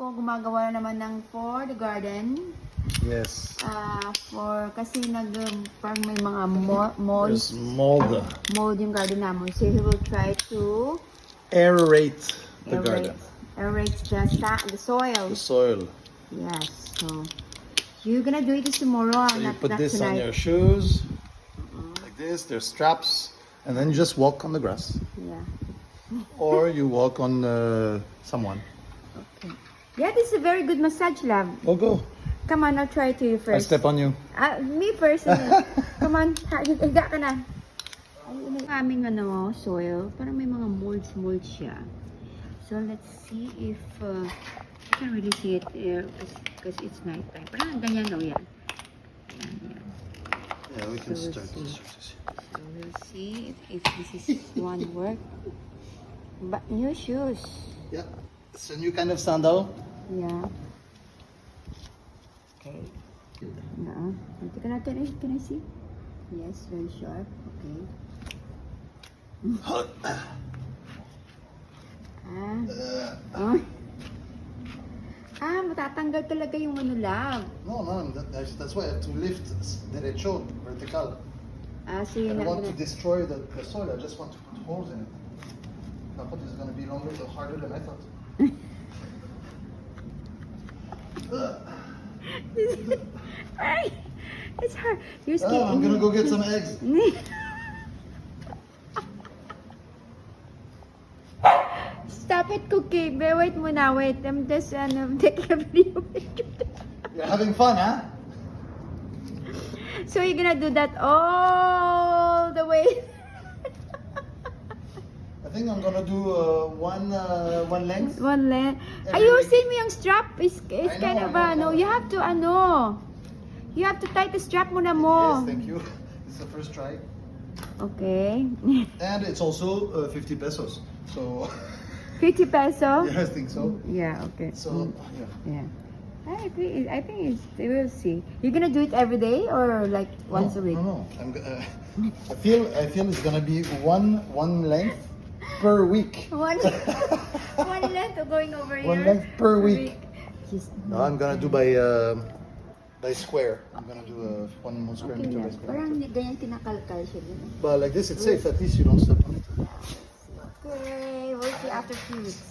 ko gumagawa naman ng for the garden. Yes. Kasi parang may mga There's mold. mold yung garden namin. So he will try to Aerate the garden. aerate the soil. The soil. Yes. So you're gonna do it tomorrow. So you not, put not this on tonight. your shoes. Like this. There's straps. And then you just walk on the grass. Yeah. Or you walk on someone. Okay. Yeah, this is a very good massage, love. Oh, go. Come on, I'll try to you I first. step on you. Me first. Come on, higa ka na. Ay, aming soil, parang may mga molds siya. So let's see if you can really see it here because it's night time. Parang ganyan daw yan. Yeah, we can So start we'll this. So we'll see if this is one work. But new shoes. Yeah, it's a new kind of sandal. Yeah. Okay. No. Can I see? Yes, very sharp. Okay. Oh. Matatanggal talaga yung lab. No, that's why I have to lift derecho, vertical. So I you're don't not want to gonna... destroy the soil, I just want to put holes in it. I thought this is going to be longer, harder than I thought. Ay! It's hard. You're Oh, scared. I'm going to go get some eggs. Stop it, Cookie. Wait muna, wait. I'm just taking a video. You're having fun, huh? So you're gonna do that all the way? I think I'm going to do one length. One length. Every Ayusin mo yung strap. Is I kind know, of I know. you have to you have to tight the strap muna mo. Yes, thank you. This is the first try. Okay. And it's also 50 pesos. So, 50 peso? yeah, I think so. Yeah, okay. So, yeah. Yeah. I think we will see. You're gonna do it every day or like once a week? No. I feel it's gonna be one length per week. One length of going over here. One length per week. Yes. No, I'm gonna do by square. I'm gonna do one square Okay, meter yeah. by square Parang meter. ganyan kinakalkal siya din. But like this, it's safe. At least you don't step on it. Okay, we'll see after 2 weeks.